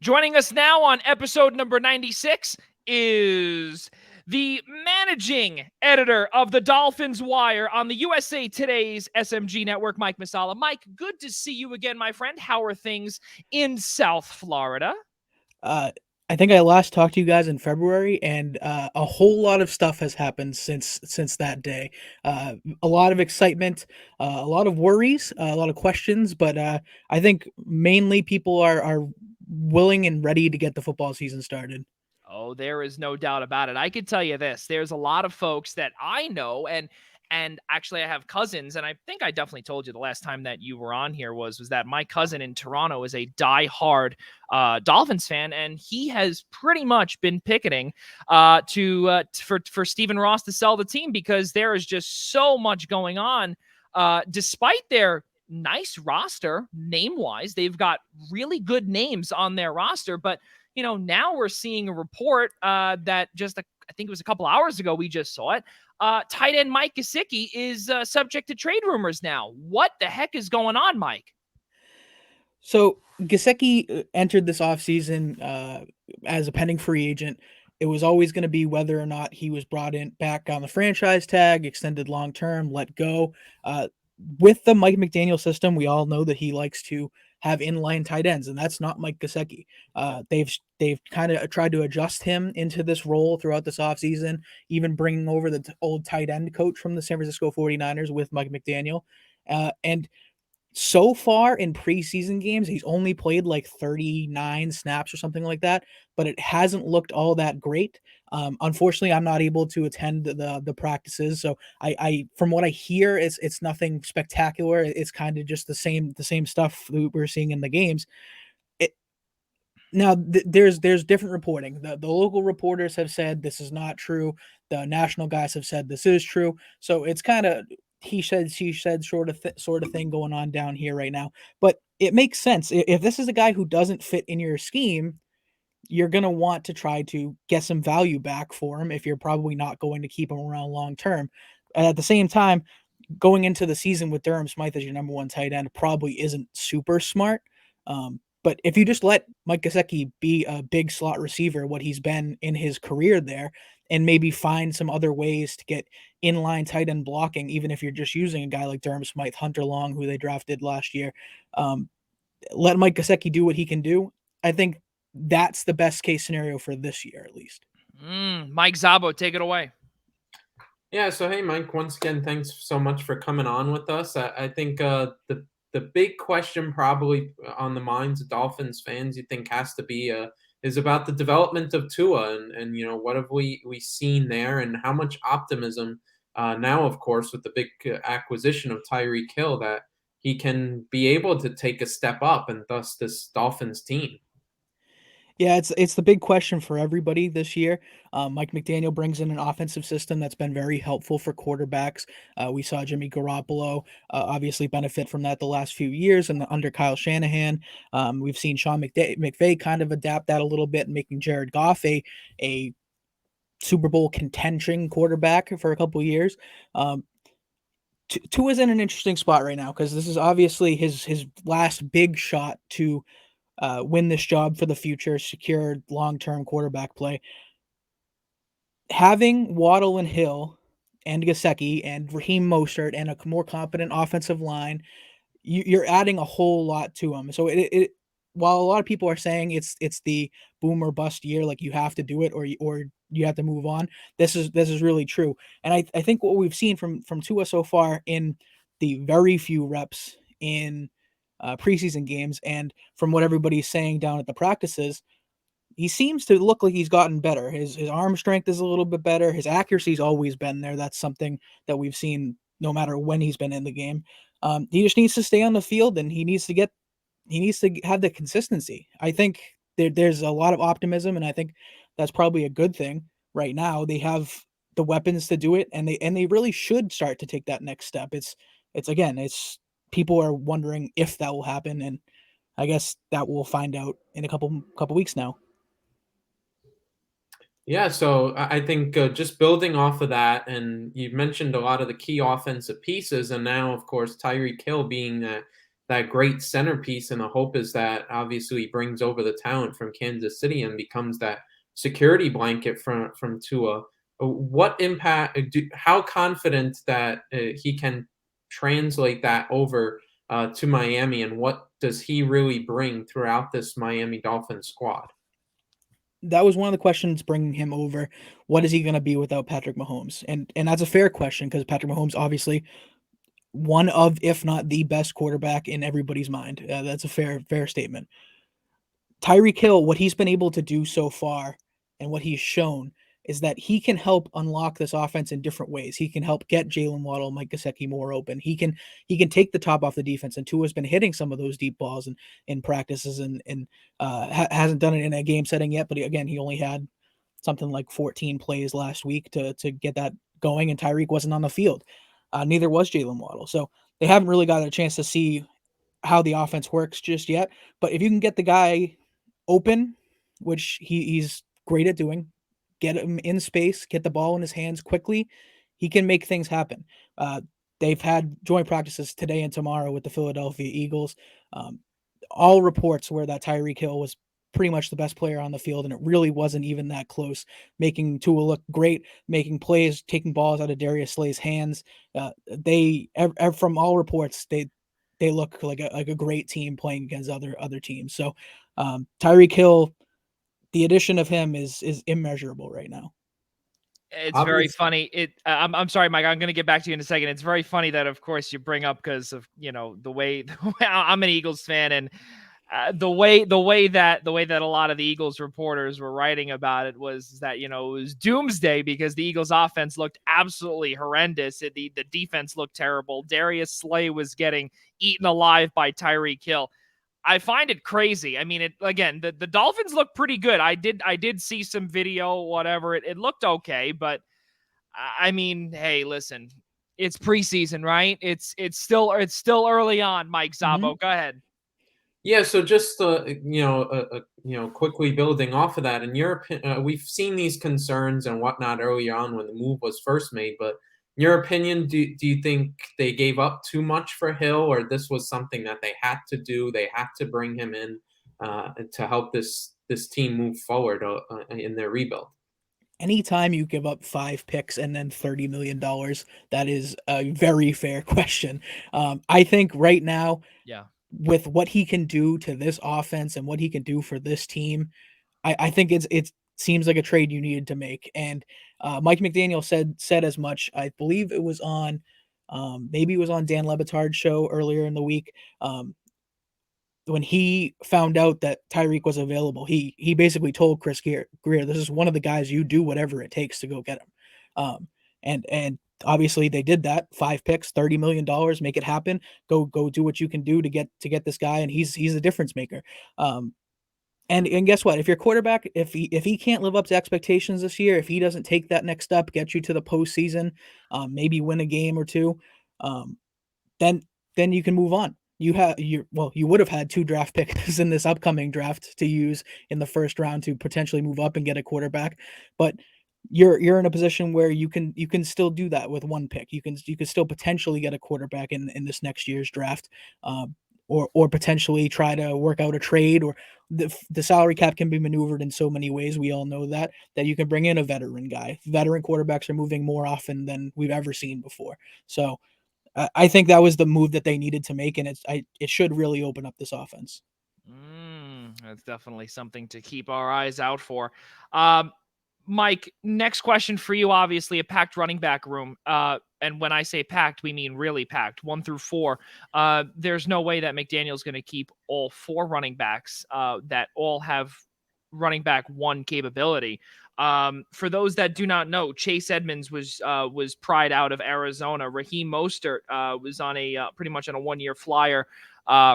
Joining us now on episode number 96 is the managing editor of the Dolphins Wire on the USA Today's SMG network, Mike Masala. Mike, good to see you again, my friend. How are things in South Florida? I think I last talked to you guys in February, and a whole lot of stuff has happened since that day. A lot of excitement, a lot of worries, a lot of questions, but I think mainly people are willing and ready to get the football season started. Oh, there is no doubt about it. I could tell you this. There's a lot of folks that I know and actually I have cousins, and I think I definitely told you the last time that you were on here was that my cousin in Toronto is a diehard Dolphins fan, and he has pretty much been picketing for Stephen Ross to sell the team because there is just so much going on. Despite their nice roster name wise, they've got really good names on their roster, but now we're seeing a report that I think it was a couple hours ago, we just saw it. Tight end Mike Gesicki is subject to trade rumors now. What the heck is going on, Mike? So Gasecki entered this offseason as a pending free agent. It was always going to be whether or not he was brought in back on the franchise tag, extended long term, let go. With the Mike McDaniel system, we all know that he likes to have inline tight ends, and that's not Mike Gesicki. They've kind of tried to adjust him into this role throughout this offseason, even bringing over the old tight end coach from the San Francisco 49ers with Mike McDaniel. And so far in preseason games, he's only played like 39 snaps or something like that, but it hasn't looked all that great. Unfortunately, I'm not able to attend the practices, so I from what I hear, it's nothing spectacular. It's kind of just the same stuff we're seeing in the games. It, now there's different reporting. The local reporters have said this is not true. The national guys have said this is true. So it's kind of he said she said sort of thing going on down here right now. But it makes sense if this is a guy who doesn't fit in your scheme. You're going to want to try to get some value back for him if you're probably not going to keep him around long term. At the same time, going into the season with Durham Smythe as your number one tight end probably isn't super smart. But if you just let Mike Gesicki be a big slot receiver, what he's been in his career there, and maybe find some other ways to get inline tight end blocking, even if you're just using a guy like Durham Smythe, Hunter Long, who they drafted last year, let Mike Gesicki do what he can do. I think that's the best case scenario for this year, at least. Mike Szabo, take it away. Yeah, so hey, Mike, once again, thanks so much for coming on with us. I think the big question probably on the minds of Dolphins fans, you think has to be is about the development of Tua and what have we seen there and how much optimism now, of course, with the big acquisition of Tyreek Hill that he can be able to take a step up and thus this Dolphins team. Yeah, it's the big question for everybody this year. Mike McDaniel brings in an offensive system that's been very helpful for quarterbacks. We saw Jimmy Garoppolo obviously benefit from that the last few years, and under Kyle Shanahan, we've seen Sean McVay kind of adapt that a little bit, making Jared Goff a Super Bowl contention quarterback for a couple of years. Tua's in an interesting spot right now because this is obviously his last big shot to win this job for the future, secure long-term quarterback play. Having Waddle and Hill and Gesicki and Raheem Mostert and a more competent offensive line, you're adding a whole lot to them. So it while a lot of people are saying it's the boom or bust year, like you have to do it or you have to move on. This is really true. And I think what we've seen from Tua so far in the very few reps in preseason games, and from what everybody's saying down at the practices, he seems to look like he's gotten better. His arm strength is a little bit better. His accuracy's always been there. That's something that we've seen no matter when he's been in the game. He just needs to stay on the field, and he needs to have the consistency. I think there's a lot of optimism, and I think that's probably a good thing right now. They have the weapons to do it, and they really should start to take that next step. It's people are wondering if that will happen, and I guess that we'll find out in a couple weeks now. Yeah, so I think just building off of that, and you mentioned a lot of the key offensive pieces, and now, of course, Tyreek Hill being that that great centerpiece, and the hope is that obviously he brings over the talent from Kansas City and becomes that security blanket from Tua. What impact? How confident that he can translate that over to Miami, and what does he really bring throughout this Miami Dolphins squad? That was one of the questions bringing him over. What is he going to be without Patrick Mahomes? And that's a fair question because Patrick Mahomes obviously one of, if not the best quarterback in everybody's mind. That's a fair statement. Tyreek Hill, what he's been able to do so far and what he's shown is that he can help unlock this offense in different ways. He can help get Jalen Waddle, Mike Gesicki more open. He can take the top off the defense, and Tua's been hitting some of those deep balls in practices and hasn't done it in a game setting yet. But again, he only had something like 14 plays last week to get that going, and Tyreek wasn't on the field. Neither was Jalen Waddle. So they haven't really got a chance to see how the offense works just yet. But if you can get the guy open, which he's great at doing, get him in space, get the ball in his hands quickly, he can make things happen. They've had joint practices today and tomorrow with the Philadelphia Eagles. All reports were that Tyreek Hill was pretty much the best player on the field, and it really wasn't even that close, making Tua look great, making plays, taking balls out of Darius Slay's hands. From all reports, they look like a great team playing against other teams. So Tyreek Hill, the addition of him is immeasurable right now. It's very Obviously, funny. I'm sorry, Mike. I'm going to get back to you in a second. It's very funny that, of course, you bring up because of the way I'm an Eagles fan, and the way that a lot of the Eagles reporters were writing about it was that it was doomsday because the Eagles offense looked absolutely horrendous. The defense looked terrible. Darius Slay was getting eaten alive by Tyreek Hill. I find it crazy. I mean, the Dolphins look pretty good. I did see some video, whatever. It looked okay, but I mean, hey, listen, it's preseason, right? It's still early on, Mike Mm-hmm. Szabo. Go ahead. yeah. So just quickly building off of that, in your we've seen these concerns and whatnot earlier on when the move was first made, but in your opinion, do you think they gave up too much for Hill, or this was something that they had to do? They had to bring him in to help this team move forward in their rebuild. Anytime you give up 5 picks and then $30 million, that is a very fair question. I think right now, Yeah. with what he can do to this offense and what he can do for this team, I think it seems like a trade you needed to make. And Mike McDaniel said as much. I believe it was on maybe it was on Dan Le Batard's show earlier in the week. When he found out that Tyreek was available, he basically told Chris Greer, "This is one of the guys you do whatever it takes to go get him." And obviously they did that. 5 picks, $30 million, make it happen. Go do what you can do to get this guy, and he's a difference maker. And guess what? If your quarterback, if he can't live up to expectations this year, if he doesn't take that next step, get you to the postseason, maybe win a game or two, um, then you can move on. You would have had 2 draft picks in this upcoming draft to use in the first round to potentially move up and get a quarterback, but you're in a position where you can still do that with 1 pick. You can still potentially get a quarterback in this next year's draft, or potentially try to work out a trade, or the salary cap can be maneuvered in so many ways. We all know that you can bring in a veteran guy. Veteran quarterbacks are moving more often than we've ever seen before. So I think that was the move that they needed to make, and it should really open up this offense. That's definitely something to keep our eyes out for. Mike, next question for you. Obviously, a packed running back room. And when I say packed, we mean really packed, 1 through 4. There's no way that McDaniel's going to keep all 4 running backs that all have running back 1 capability. For those that do not know, Chase Edmonds was pried out of Arizona. Raheem Mostert was on pretty much on a 1-year flyer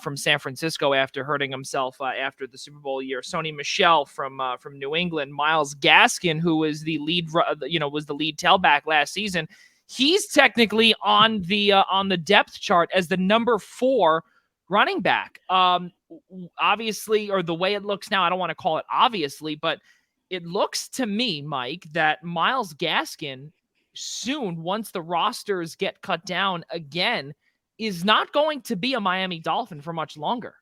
from San Francisco after hurting himself after the Super Bowl year. Sony Michel from New England. Myles Gaskin, who was the lead tailback last season. He's technically on the depth chart as the number 4 running back. Obviously, or the way it looks now, I don't want to call it obviously, but it looks to me, Mike, that Myles Gaskin soon, once the rosters get cut down again, is not going to be a Miami Dolphin for much longer.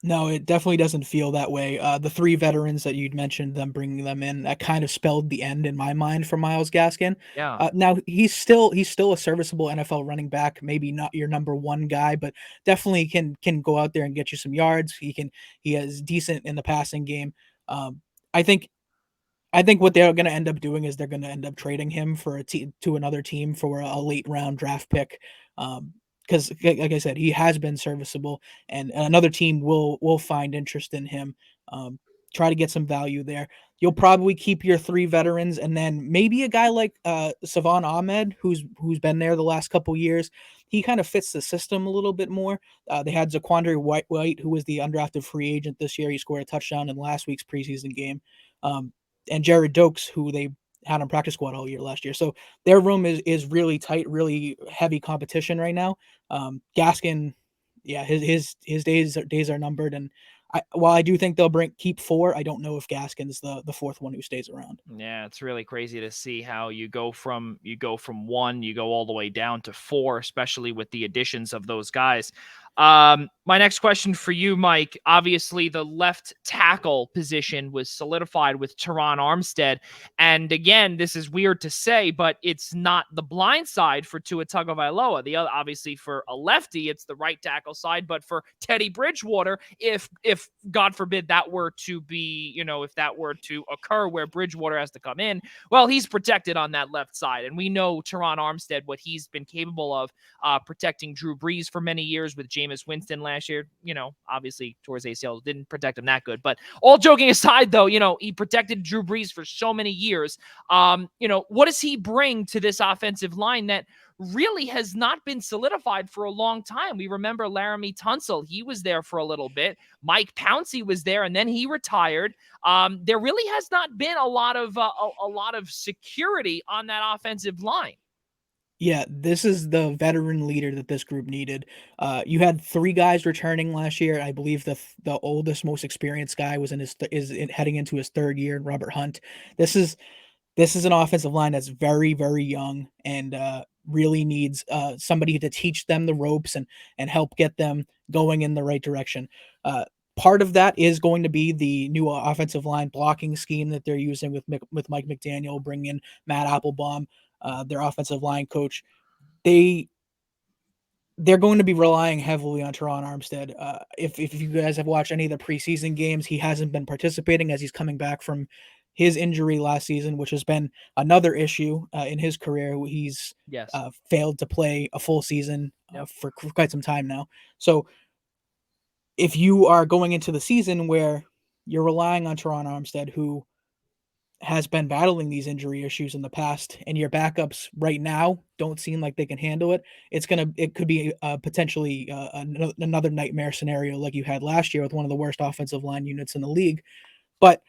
No, it definitely doesn't feel that way. The 3 veterans that you'd mentioned, them bringing them in, that kind of spelled the end in my mind for Myles Gaskin. Yeah. Now he's still a serviceable NFL running back, maybe not your number 1 guy, but definitely can go out there and get you some yards. He is decent in the passing game. I think what they're going to end up doing is they're going to end up trading him for to another team for a late round draft pick. Because like I said, he has been serviceable, and another team will find interest in him. Try to get some value there. You'll probably keep your 3 veterans, and then maybe a guy like Savon Ahmed, who's been there the last couple years. He kind of fits the system a little bit more. They had Zaquandre White, who was the undrafted free agent this year. He scored a touchdown in last week's preseason game. And Jared Dokes, who they had on practice squad all year last year. So their room is really tight, really heavy competition right now. Gaskin, yeah, his days are numbered, and while I do think they'll keep 4, I don't know if Gaskin's the 4th one who stays around. Yeah, it's really crazy to see how you go from 1, you go all the way down to 4, especially with the additions of those guys. My next question for you, Mike. Obviously, the left tackle position was solidified with Teron Armstead. And again, this is weird to say, but it's not the blind side for Tua Tagovailoa. The other, obviously, for a lefty, it's the right tackle side. But for Teddy Bridgewater, if God forbid that were to be, if that were to occur where Bridgewater has to come in, well, he's protected on that left side. And we know Teron Armstead, what he's been capable of protecting Drew Brees for many years with Jameis Winston last year. Obviously towards ACL didn't protect him that good, but all joking aside though, he protected Drew Brees for so many years. What does he bring to this offensive line that really has not been solidified for a long time? We remember Laramie Tunsil. He was there for a little bit. Mike Pouncey was there and then he retired. There really has not been a lot of security on that offensive line. Yeah, this is the veteran leader that this group needed. You had 3 guys returning last year. I believe the oldest, most experienced guy was heading into his 3rd year, Robert Hunt. This is an offensive line that's very, very young and really needs somebody to teach them the ropes and help get them going in the right direction. Part of that is going to be the new offensive line blocking scheme that they're using with Mike McDaniel, bringing in Matt Applebaum, their offensive line coach. They're going to be relying heavily on Teron Armstead. If you guys have watched any of the preseason games, he hasn't been participating as he's coming back from his injury last season, which has been another issue in his career. He's failed to play a full season for quite some time now. So if you are going into the season where you're relying on Teron Armstead, who has been battling these injury issues in the past, and your backups right now don't seem like they can handle it, it could be potentially another nightmare scenario like you had last year with one of the worst offensive line units in the league. But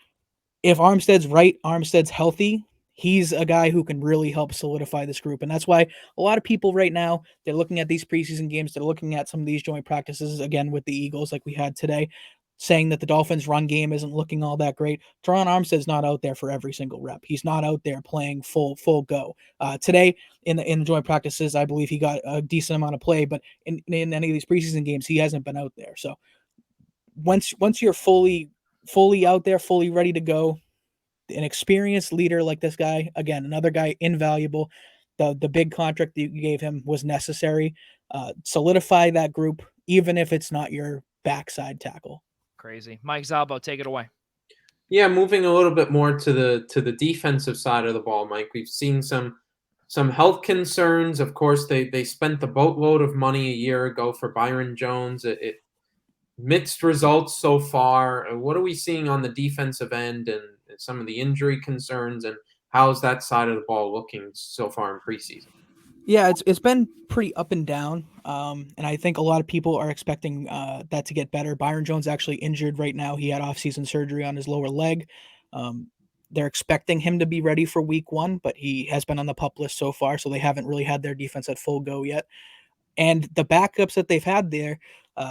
if Armstead's healthy, he's a guy who can really help solidify this group. And that's why a lot of people right now, they're looking at these preseason games, they're looking at some of these joint practices, again, with the Eagles like we had today, saying that the Dolphins' run game isn't looking all that great. Teron Armstead's not out there for every single rep. He's not out there playing full go. Today in the joint practices, I believe he got a decent amount of play, but in any of these preseason games, he hasn't been out there. So once you're fully out there, fully ready to go, an experienced leader like this guy, again, another guy invaluable. The big contract that you gave him was necessary. Solidify that group, even if it's not your backside tackle. Crazy. Mike Szabo, take it away. Yeah, moving a little bit more to the defensive side of the ball, Mike. We've seen some health concerns. Of course, they spent the boatload of money a year ago for Byron Jones. It mixed results so far. What are we seeing on the defensive end and some of the injury concerns, and how's that side of the ball looking so far in preseason? Yeah, it's been pretty up and down, and I think a lot of people are expecting that to get better. Byron Jones actually injured right now. He had off-season surgery on his lower leg. They're expecting him to be ready for week 1, but he has been on the PUP list so far, so they haven't really had their defense at full go yet. And the backups that they've had there,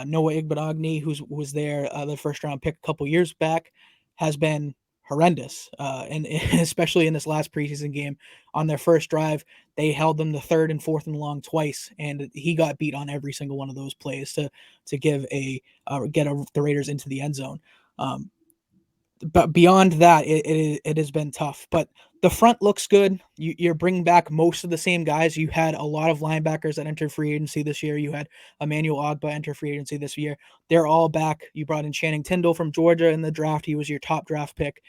Noah Igbenogany, who was there, the first-round pick a couple years back, has been horrendous. And especially in this last preseason game, on their first drive, they held them to 3rd and 4th and long twice, and he got beat on every single one of those plays to get the Raiders into the end zone. But beyond that, it has been tough. But the front looks good. You're bringing back most of the same guys. You had a lot of linebackers that entered free agency this year. You had Emmanuel Ogbah enter free agency this year. They're all back. You brought in Channing Tindall from Georgia in the draft. He was your top draft pick.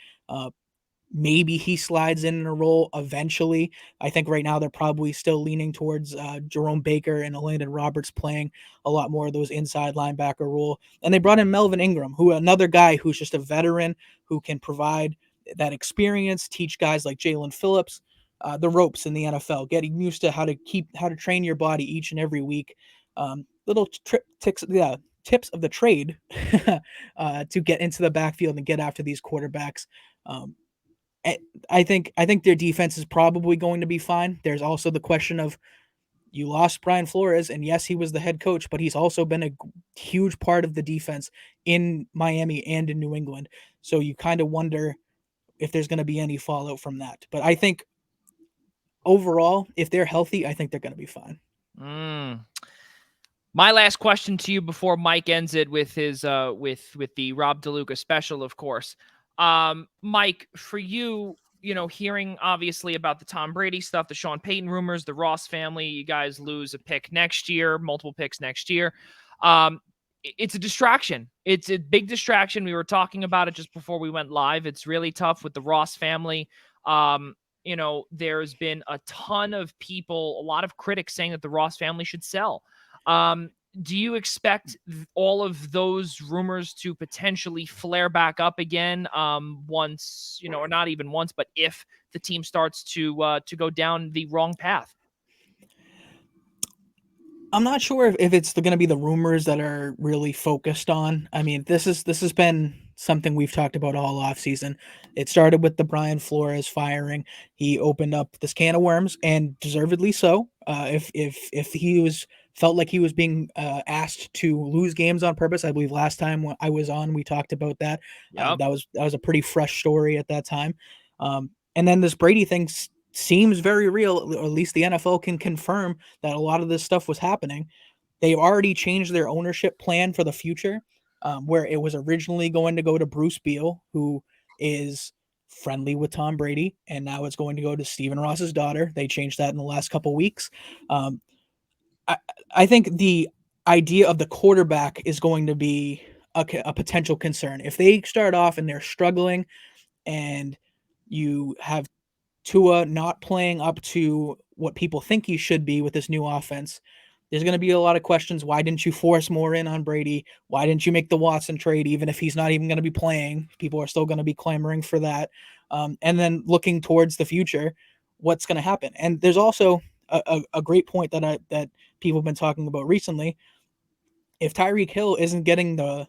Maybe he slides in a role eventually. I think right now they're probably still leaning towards Jerome Baker and Landon Roberts playing a lot more of those inside linebacker role. And they brought in Melvin Ingram, another guy who's just a veteran who can provide that experience, teach guys like Jalen Phillips the ropes in the NFL, getting used to how to train your body each and every week. Little tips of the trade to get into the backfield and get after these quarterbacks. I think their defense is probably going to be fine. There's also the question of, you lost Brian Flores, and yes, he was the head coach, but he's also been a huge part of the defense in Miami and in New England. So you kind of wonder if there's going to be any fallout from that. But I think overall, if they're healthy, I think they're going to be fine. My last question to you before Mike ends it with his with the Rob DeLuca special, of course. Mike, for you, hearing obviously about the Tom Brady stuff, the Sean Payton rumors, the Ross family, you guys lose a pick next year, multiple picks next year. It's a distraction. It's a big distraction. We were talking about it just before we went live. It's really tough with the Ross family. There's been a ton of people, a lot of critics saying that the Ross family should sell. Do you expect all of those rumors to potentially flare back up again once, or not even once, but if the team starts to go down the wrong path? I'm not sure if it's going to be the rumors that are really focused on. I mean, this has been something we've talked about all offseason. It started with the Brian Flores firing. He opened up this can of worms, and deservedly so. If he felt like he was being asked to lose games on purpose, I believe last time I was on, we talked about that. Yep. That was a pretty fresh story at that time. And then this Brady thing seems very real, or at least the NFL can confirm that a lot of this stuff was happening. They've already changed their ownership plan for the future, where it was originally going to go to Bruce Beal, who is friendly with Tom Brady, and now it's going to go to Stephen Ross's daughter. They changed that in the last couple weeks. I think the idea of the quarterback is going to be a potential concern. If they start off and they're struggling, and you have Tua not playing up to what people think he should be with this new offense, there's going to be a lot of questions. Why didn't you force more in on Brady? Why didn't you make the Watson trade? Even if he's not even going to be playing, people are still going to be clamoring for that. And then looking towards the future, what's going to happen? And there's also a great point that people have been talking about recently. If Tyreek Hill isn't getting the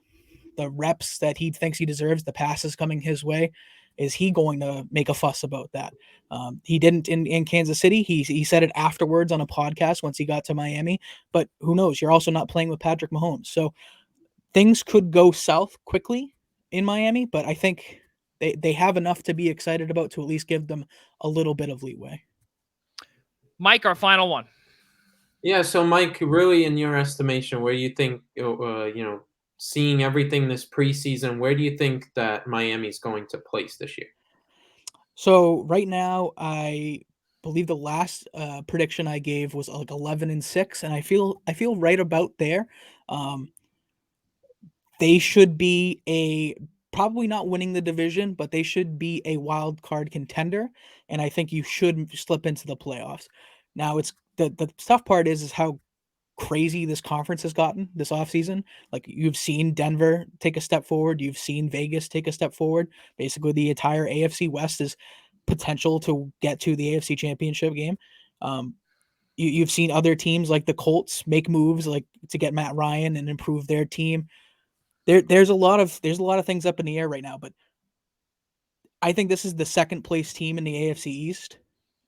reps that he thinks he deserves, the passes coming his way, is he going to make a fuss about that? He didn't in Kansas City. He said it afterwards on a podcast once he got to Miami, but who knows? You're also not playing with Patrick Mahomes. So things could go south quickly in Miami, but I think they have enough to be excited about to at least give them a little bit of leeway. Mike, our final one. Yeah, so Mike, really in your estimation, where do you think, seeing everything this preseason, where do you think that Miami's going to place this year? So right now, I believe the last prediction I gave was like 11-6, and I feel right about there. They should be probably not winning the division, but they should be a wild card contender, and I think you should slip into the playoffs. Now, it's the tough part is how crazy this conference has gotten this offseason. Like, you've seen Denver take a step forward, you've seen Vegas take a step forward. Basically, the entire AFC West is potential to get to the AFC Championship game. You've seen other teams like the Colts make moves like to get Matt Ryan and improve their team. There's a lot of things up in the air right now, but I think this is the second place team in the AFC East,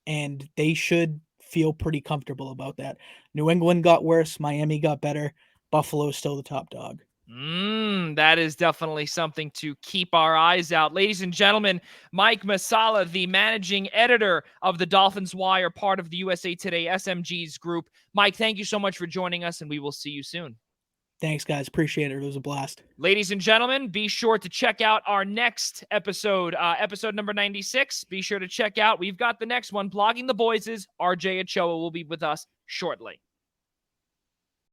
and they should feel pretty comfortable about that. New England got worse, Miami got better, Buffalo's still the top dog. That is definitely something to keep our eyes out. Ladies and gentlemen, Mike Masala, the managing editor of the Dolphins Wire, part of the USA Today SMG's group. Mike, thank you so much for joining us, and we will see you soon. Thanks, guys. Appreciate it. It was a blast. Ladies and gentlemen, be sure to check out our next episode, episode number 96. Be sure to check out, we've got the next one, Blogging the Boys' RJ Ochoa will be with us shortly.